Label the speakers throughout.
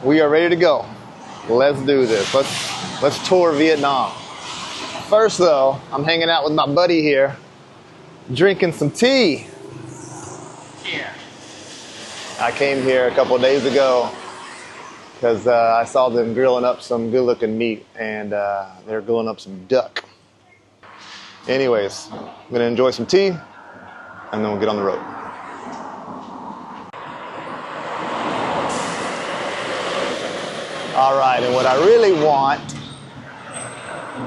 Speaker 1: We are ready to go. Let's do this. Let's tour Vietnam. First though, I'm hanging out with my buddy here, drinking some tea.
Speaker 2: Yeah.
Speaker 1: I came here a couple of days ago because I saw them grilling up some good-looking meat, and they're grilling up some duck. Anyways, I'm gonna enjoy some tea, and then we'll get on the road. All right, and what I really want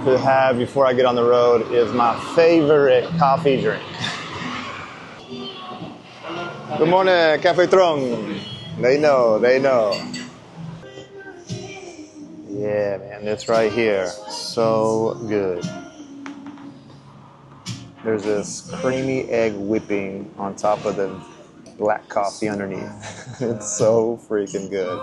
Speaker 1: to have before I get on the road is my favorite coffee drink. Good morning, Café Trong. They know. Yeah, man, this right here, so good. There's this creamy egg whipping on top of the black coffee underneath. It's so freaking good.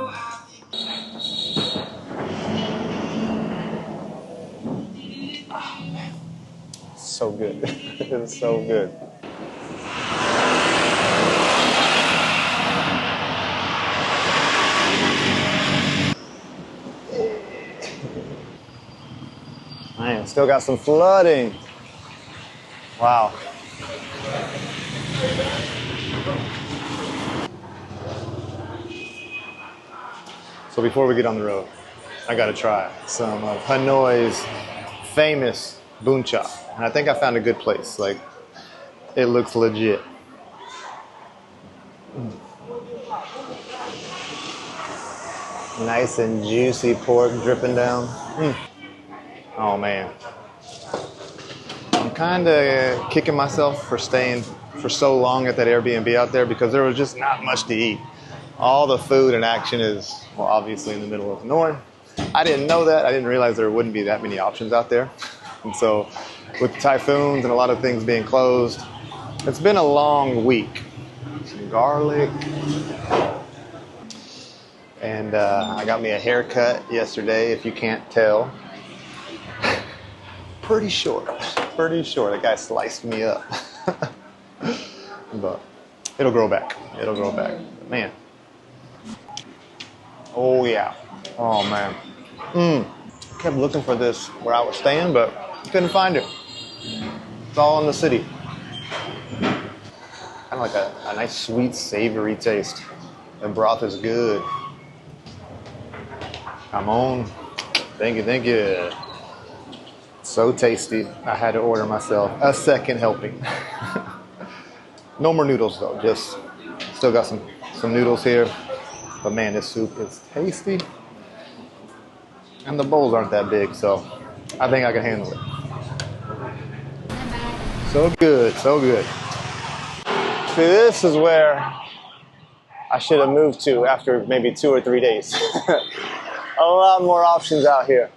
Speaker 1: So good. It's so good. Man, still got some flooding. Wow. So before we get on the road, I gotta try some of Hanoi's famous bún chả. And I think I found a good place. Like, it looks legit. Nice and juicy pork dripping down. Oh man. I'm kind of kicking myself for staying for so long at that Airbnb out there because there was just not much to eat. All the food and action is, well, obviously in the middle of Hanoi. I didn't know that. I didn't realize there wouldn't be that many options out there. And so with the typhoons and a lot of things being closed, it's been a long week. Some garlic. And I got me a haircut yesterday, if you can't tell. Pretty short. The guy sliced me up. But it'll grow back. But man. Oh yeah. Oh man. Kept looking for this where I was staying, but couldn't find it. It's all in the city. Kind of like a nice sweet savory taste. The broth is good. Come on. Thank you. So tasty. I had to order myself a second helping. No more noodles though. Just still got some noodles here. But man, this soup is tasty. And the bowls aren't that big, so I think I can handle it. So good. See, this is where I should have moved to after maybe 2 or 3 days. A lot more options out here.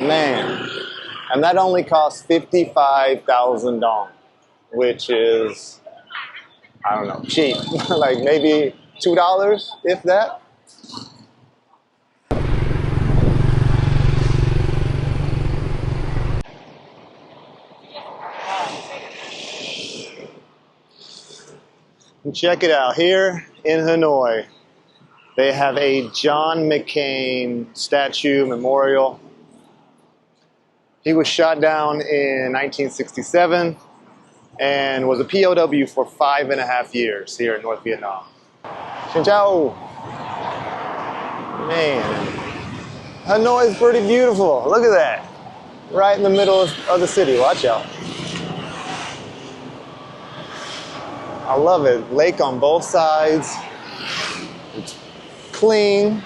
Speaker 1: Man. And that only costs 55,000 dong, which is, I don't know, cheap. Like maybe $2, if that. And check it out, here in Hanoi, they have a John McCain statue memorial. He was shot down in 1967 and was a POW for 5.5 years here in North Vietnam. Xin chào. Man, Hanoi is pretty beautiful. Look at that. Right in the middle of the city. Watch out. I love it. Lake on both sides. It's clean.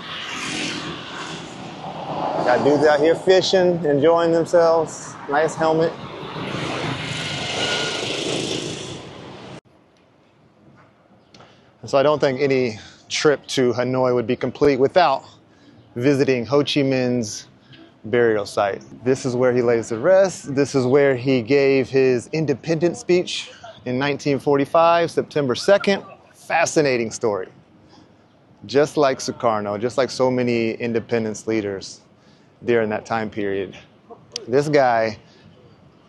Speaker 1: Got dudes out here fishing, enjoying themselves. Nice helmet. And so I don't think any trip to Hanoi would be complete without visiting Ho Chi Minh's burial site. This is where he lays to rest. This is where he gave his independence speech in 1945, September 2nd. Fascinating story. Just like Sukarno, just like so many independence leaders during that time period. This guy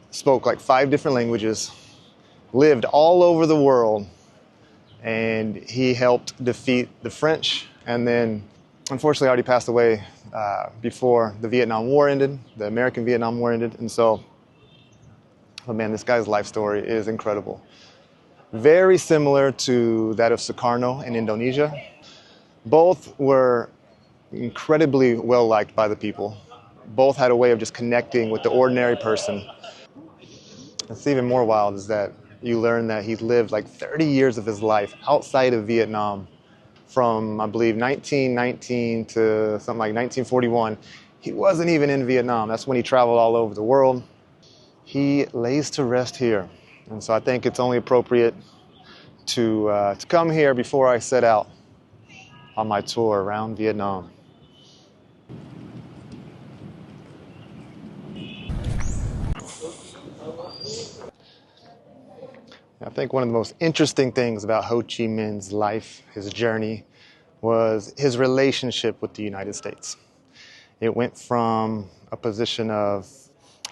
Speaker 1: spoke like 5 different languages, lived all over the world, and he helped defeat the French, and then unfortunately already passed away before the Vietnam War ended, the American Vietnam War ended. And so, oh man, this guy's life story is incredible. Very similar to that of Sukarno in Indonesia. Both were incredibly well liked by the people. Both had a way of just connecting with the ordinary person. What's even more wild is that you learn that he lived like 30 years of his life outside of Vietnam from, I believe, 1919 to something like 1941. He wasn't even in Vietnam. That's when he traveled all over the world. He lays to rest here. And so I think it's only appropriate to come here before I set out on my tour around Vietnam. I think one of the most interesting things about Ho Chi Minh's life, his journey, was his relationship with the United States. It went from a position of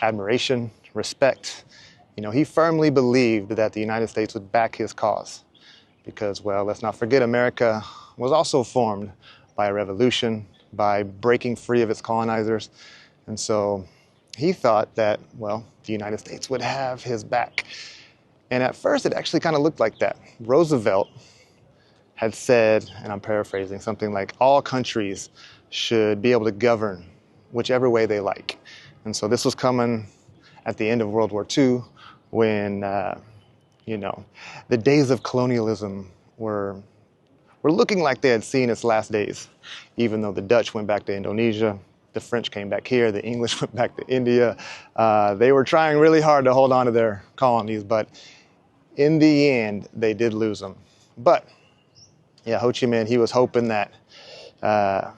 Speaker 1: admiration, respect. You know, he firmly believed that the United States would back his cause because, well, let's not forget, America was also formed by a revolution, by breaking free of its colonizers. And so he thought that, well, the United States would have his back. And at first, it actually kind of looked like that. Roosevelt had said, and I'm paraphrasing, something like all countries should be able to govern whichever way they like. And so this was coming at the end of World War II when, the days of colonialism were looking like they had seen its last days, even though the Dutch went back to Indonesia, the French came back here, the English went back to India. They were trying really hard to hold on to their colonies, but in the end, they did lose them. But yeah, Ho Chi Minh, he was hoping that the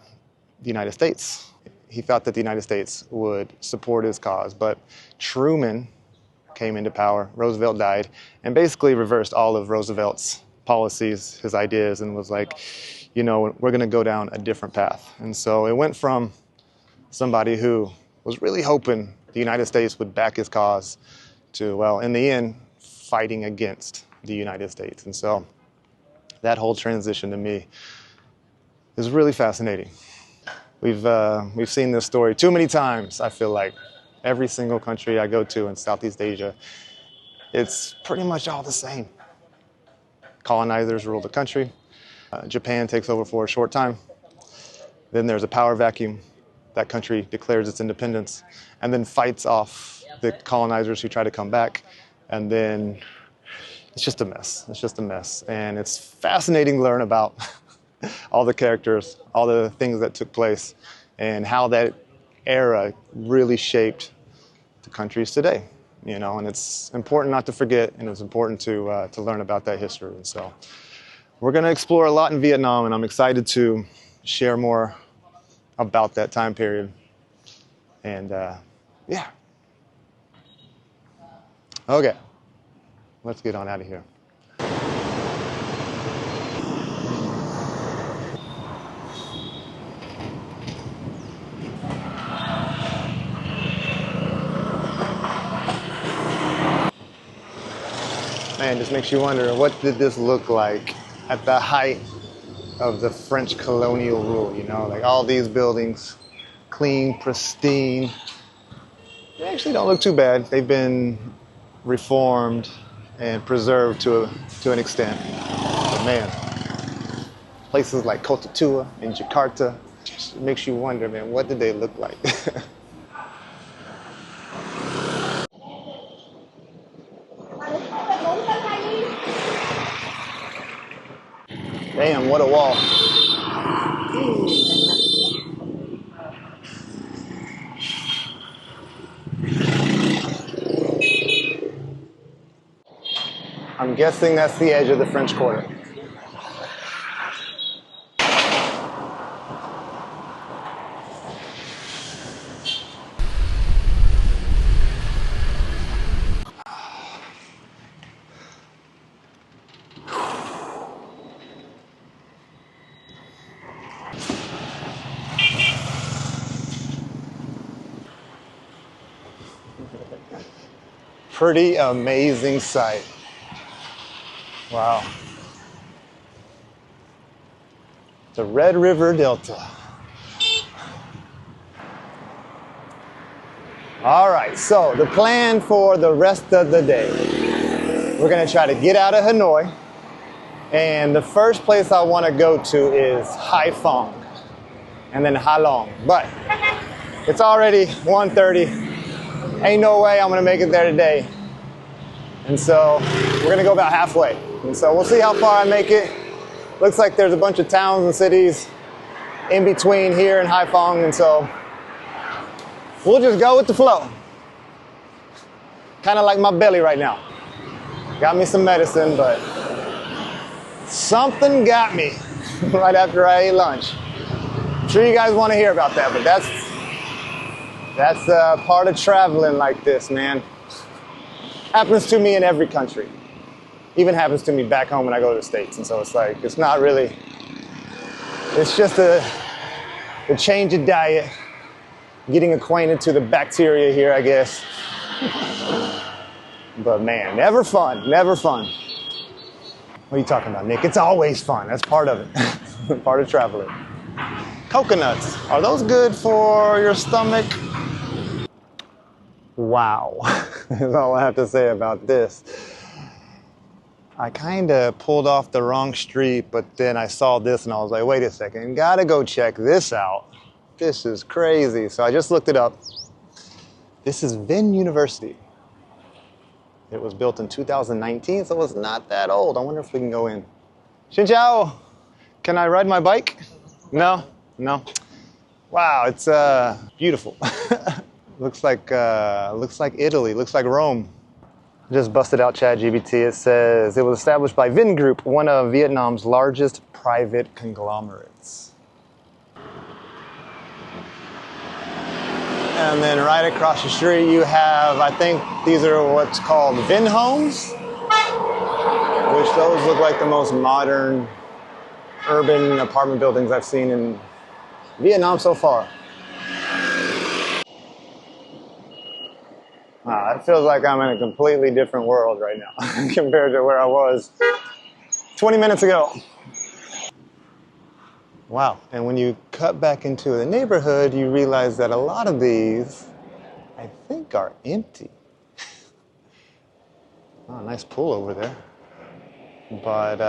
Speaker 1: United States, he thought that the United States would support his cause. But Truman came into power, Roosevelt died, and basically reversed all of Roosevelt's policies, his ideas, and was like, you know, we're going to go down a different path. And so it went from somebody who was really hoping the United States would back his cause to, well, in the end, fighting against the United States. And so that whole transition to me is really fascinating. We've seen this story too many times, I feel like. Every single country I go to in Southeast Asia, it's pretty much all the same. Colonizers rule the country. Japan takes over for a short time. Then there's a power vacuum. That country declares its independence and then fights off the colonizers who try to come back. And then it's just a mess. It's just a mess. And it's fascinating to learn about all the characters, all the things that took place, and how that era really shaped the countries today. You know, and it's important not to forget, and it's important to learn about that history. And so we're going to explore a lot in Vietnam, and I'm excited to share more about that time period. And yeah. Okay, let's get on out of here. Man, just makes you wonder, what did this look like at the height of the French colonial rule? You know, like all these buildings, clean, pristine. They actually don't look too bad. They've been reformed and preserved to an extent. But man, places like Kota Tua in Jakarta, just makes you wonder, man, what did they look like? Damn, what a wall. I'm guessing that's the edge of the French Quarter. Pretty amazing sight. Wow. The Red River Delta. All right, so the plan for the rest of the day. We're gonna try to get out of Hanoi. And the first place I wanna go to is Hai Phong and then Ha Long. But it's already 1:30. Ain't no way I'm gonna make it there today. And so we're gonna go about halfway. And so we'll see how far I make it. Looks like there's a bunch of towns and cities in between here and Hai Phong, and so we'll just go with the flow. Kind of like my belly right now. Got me some medicine, but something got me right after I ate lunch. I'm sure you guys want to hear about that, but that's part of traveling like this, man. Happens to me in every country. Even happens to me back home when I go to the States. And so it's like, it's not really, it's just a change of diet, getting acquainted to the bacteria here, I guess. But man, never fun, never fun. What are you talking about, Nick? It's always fun. That's part of it. Part of traveling. Coconuts, are those good for your stomach? Wow, that's all I have to say about this. I kind of pulled off the wrong street, but then I saw this and I was like, wait a second, gotta go check this out. This is crazy. So I just looked it up. This is Vinh University. It was built in 2019, so it's not that old. I wonder if we can go in. Xin chào. Can I ride my bike? No? No. Wow, it's beautiful. Looks like Italy, looks like Rome. Just busted out ChatGPT. It says it was established by Vinh Group, one of Vietnam's largest private conglomerates. And then right across the street you have, I think these are what's called Vinh homes, which those look like the most modern urban apartment buildings I've seen in Vietnam so far. Wow, it feels like I'm in a completely different world right now compared to where I was 20 minutes ago. Wow, and when you cut back into the neighborhood, you realize that a lot of these, I think, are empty. Oh, nice pool over there. But,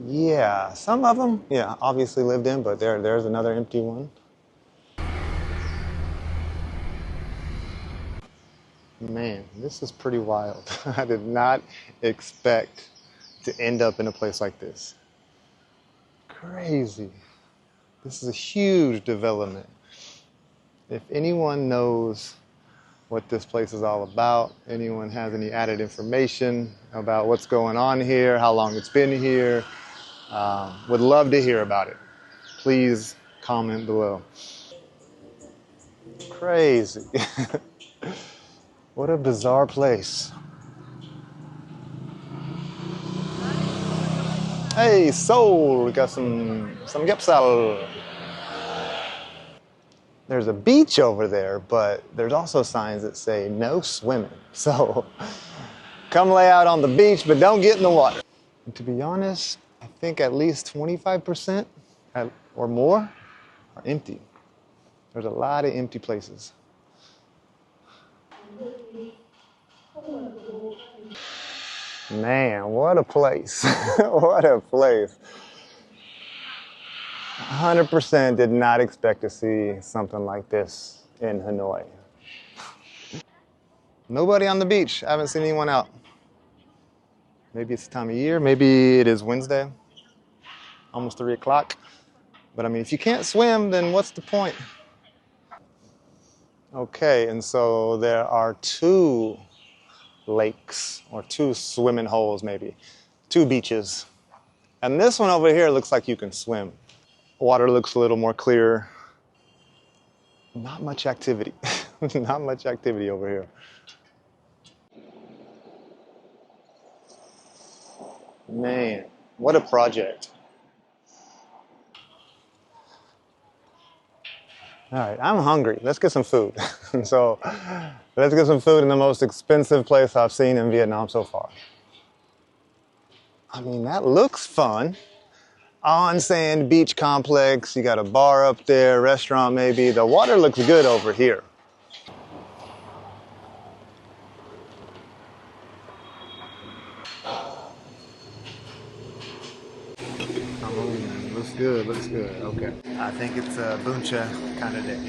Speaker 1: yeah, some of them, yeah, obviously lived in, but there's another empty one. Man, this is pretty wild. I did not expect to end up in a place like this. Crazy. This is a huge development. If anyone knows what this place is all about, anyone has any added information about what's going on here, how long it's been here, would love to hear about it. Please comment below. Crazy. What a bizarre place. Hey, Seoul, we got some gyapsal. There's a beach over there, but there's also signs that say no swimming. So come lay out on the beach, but don't get in the water. And to be honest, I think at least 25% or more are empty. There's a lot of empty places. Man, what a place. What a place. 100% did not expect to see something like this in Hanoi. Nobody on the beach. I haven't seen anyone out. Maybe it's the time of year. Maybe it is Wednesday. Almost 3 o'clock. But I mean, if you can't swim, then what's the point? Okay, and so there are 2 lakes, or 2 swimming holes maybe, 2 beaches. And this one over here looks like you can swim. Water looks a little more clear. Not much activity. Not much activity over here. Man, what a project. All right, I'm hungry. Let's get some food. So let's get some food in the most expensive place I've seen in Vietnam so far. I mean, that looks fun. on sand beach complex. You got a bar up there, restaurant maybe. The water looks good over here. Looks good, looks good. Okay. I think it's a buncha kind of day.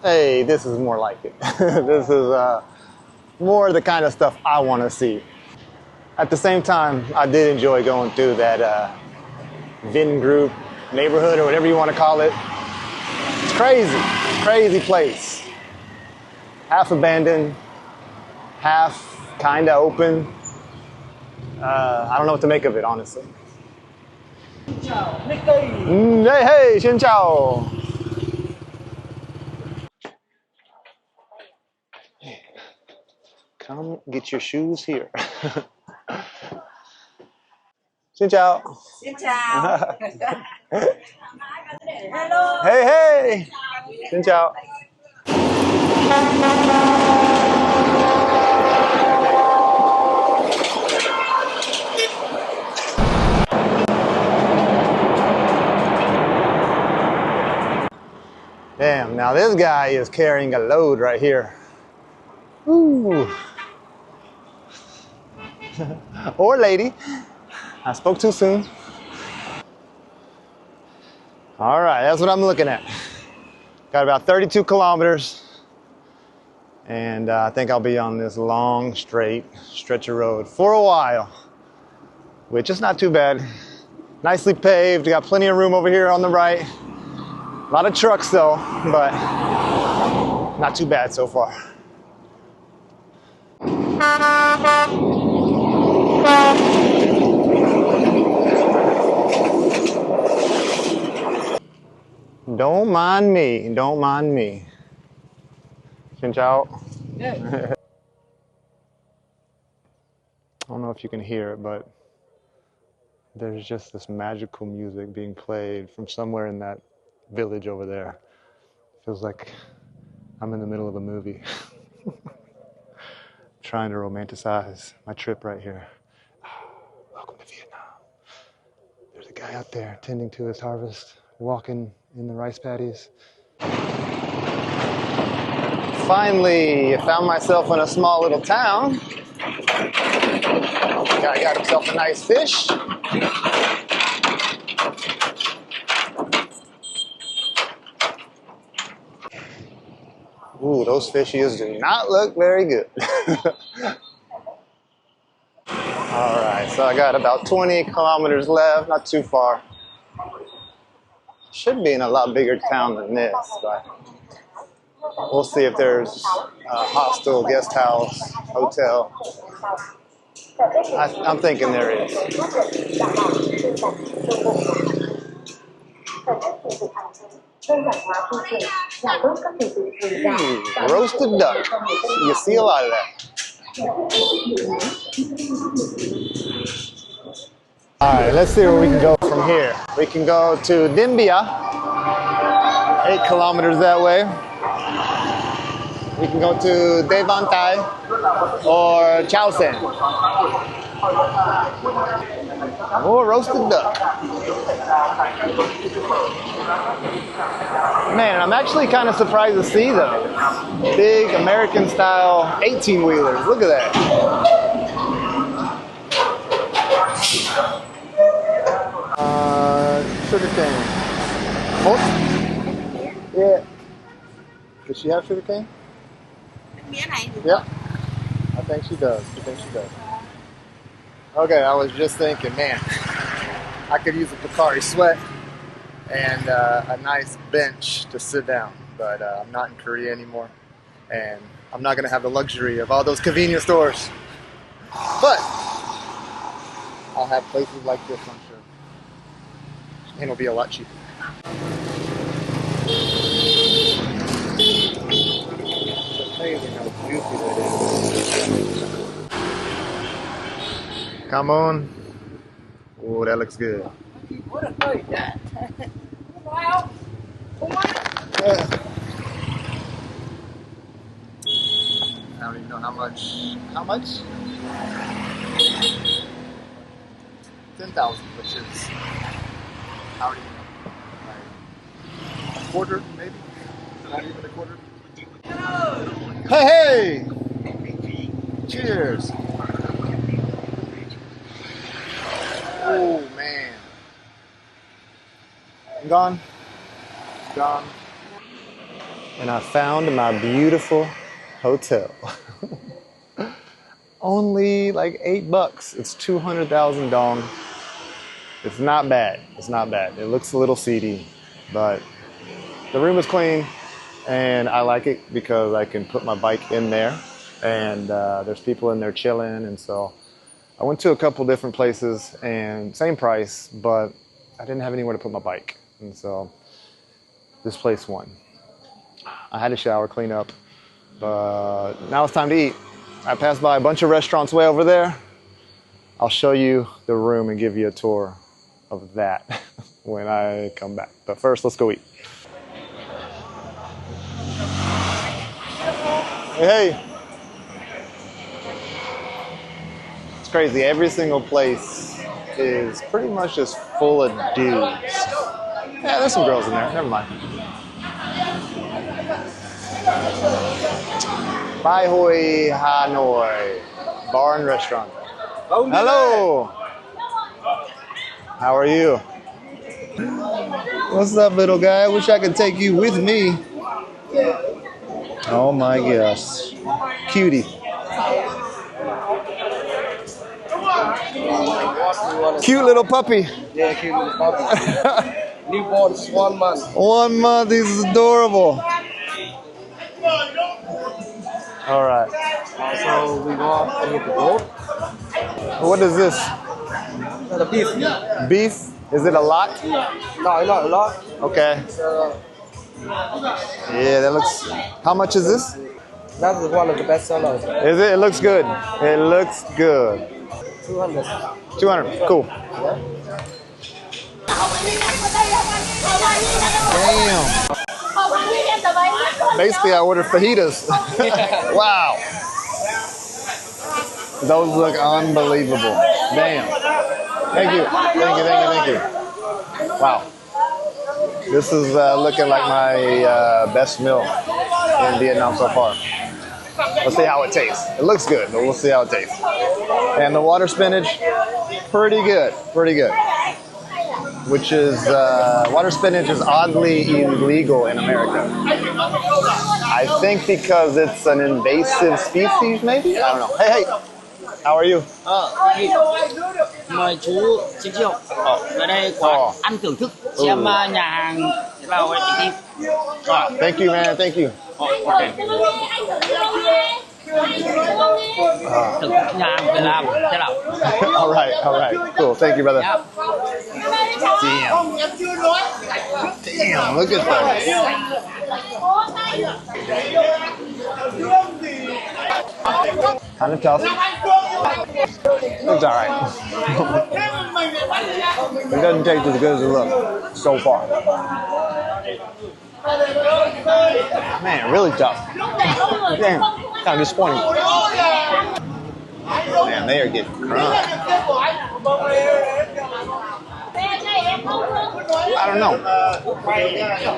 Speaker 1: Hey, this is more like it. This is more the kind of stuff I want to see. At the same time, I did enjoy going through that Vin group neighborhood or whatever you want to call it. It's crazy, crazy place. Half abandoned, half kind of open. I don't know what to make of it, honestly. Hey, hey, xin chào. Come get your shoes here. Xin chào.
Speaker 3: Xin chào. Hello.
Speaker 1: Hey, hey. Xin chào. Damn, now this guy is carrying a load right here. Ooh. Or lady. I spoke too soon. All right, that's what I'm looking at. Got about 32 kilometers. And I think I'll be on this long, straight stretch of road for a while, which is not too bad. Nicely paved. Got plenty of room over here on the right. A lot of trucks though, but not too bad so far. Don't mind me, don't mind me. Xin chào.
Speaker 3: Yeah.
Speaker 1: I don't know if you can hear it, but there's just this magical music being played from somewhere in that village over there. Feels like I'm in the middle of a movie. Trying to romanticize my trip right here. Welcome to Vietnam. There's a guy out there tending to his harvest, walking in the rice paddies. Finally, I found myself in a small little town. Guy got himself a nice fish. Ooh, those fishies do not look very good. All right, so I got about 20 kilometers left, not too far. Should be in a lot bigger town than this, but we'll see if there's a hostel, guest house, hotel. I'm thinking there is. Roasted duck. You see a lot of that. All right, let's see where we can go from here. We can go to Dimbia, 8 kilometers that way. We can go to Devantai or Chao-Sen. Or roasted duck. Man, I'm actually kind of surprised to see those big American style 18-wheelers. Look at that. Sugar cane. Most? Yeah. Does she have sugar cane? Yeah. I think she does. Okay, I was just thinking, man, I could use a Pocari Sweat and a nice bench to sit down, but I'm not in Korea anymore, and I'm not going to have the luxury of all those convenience stores. But I'll have places like this, I'm sure, and it'll be a lot cheaper. It's amazing how juicy that is. Come on. Oh, that looks good.
Speaker 3: What a great that. Wow.
Speaker 1: I don't even know how much. How much? $10.
Speaker 4: 10,000, which is how do you like a quarter, maybe? Not even a quarter.
Speaker 1: Hey, cheers. Oh man, gone. Gone. And I found my beautiful hotel. Only like $8. It's 200,000 dong. It's not bad. It's not bad. It looks a little seedy, but the room is clean, and I like it because I can put my bike in there, and there's people in there chilling. And so I went to a couple different places, and same price, but I didn't have anywhere to put my bike, and so this place won. I had to shower, clean up, but now it's time to eat. I passed by a bunch of restaurants way over there. I'll show you the room and give you a tour of that when I come back. But first, let's go eat. Hey. It's crazy. Every single place is pretty much just full of dudes. Yeah, there's some girls in there. Never mind. Bai Hoi Hanoi Bar and Restaurant. Hello. How are you? What's up, little guy? I wish I could take you with me. Oh my gosh. Cutie. Cute little puppy.
Speaker 4: Yeah, cute little puppy. Newborn, 1 month.
Speaker 1: 1 month. He's adorable. All right.
Speaker 4: So we go off and get the boat.
Speaker 1: What is this?
Speaker 4: The beef.
Speaker 1: Beef? Is it a lot?
Speaker 4: No, not a lot.
Speaker 1: Okay. Yeah, that looks. How much is this?
Speaker 4: That is one of the best sellers.
Speaker 1: Is it? It looks good. It looks good.
Speaker 4: 200.
Speaker 1: 200. Cool. Damn. Basically, I ordered fajitas. Wow. Those look unbelievable. Damn. Thank you. Thank you. Thank you. Thank you. Wow. This is looking like my best meal in Vietnam so far. Let's see how it tastes. It looks good, but we'll see how it tastes. And the water spinach, pretty good. Pretty good. Which is, water spinach is oddly illegal in America. I think because it's an invasive species, maybe? I don't know. Hey, hey. How are you?
Speaker 2: Mời chú xin triệu. Ở đây quán ăn thưởng thức xem nhà hàng vào đây tìm.
Speaker 1: Thank you, man. Thank you.
Speaker 2: Okay. Thưởng thức nhà hàng Việt Nam thế nào?
Speaker 1: All right, all right. Cool. Thank you, brother.
Speaker 2: Yeah.
Speaker 1: Damn. Damn, look at that. Kind of tough. It's all right. It doesn't taste as good as it looks so far. Man, really tough. Damn, kind of disappointing. Man, they are getting crunk. I don't know.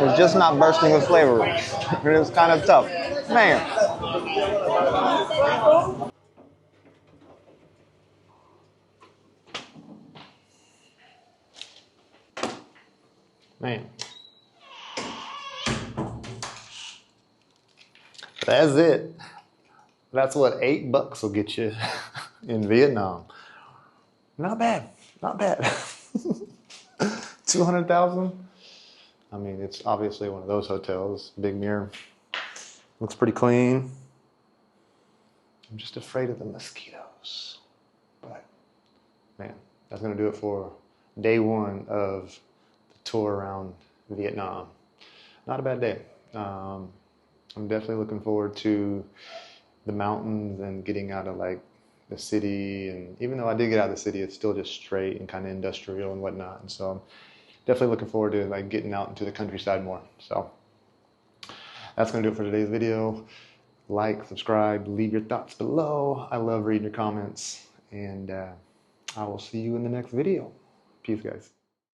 Speaker 1: It's just not bursting with flavor. It was kind of tough. Man. Man. That's it. That's what $8 will get you in Vietnam. Not bad. Not bad. 200,000. I mean, it's obviously one of those hotels. Big mirror. Looks pretty clean. I'm just afraid of the mosquitoes. But man, that's gonna do it for day one of the tour around Vietnam. Not a bad day. I'm definitely looking forward to the mountains and getting out of like the city. And even though I did get out of the city, it's still just straight and kind of industrial and whatnot. And so I'm definitely looking forward to like getting out into the countryside more. So that's gonna do it for today's video. Like, subscribe, leave your thoughts below. I love reading your comments, and I will see you in the next video. Peace, guys.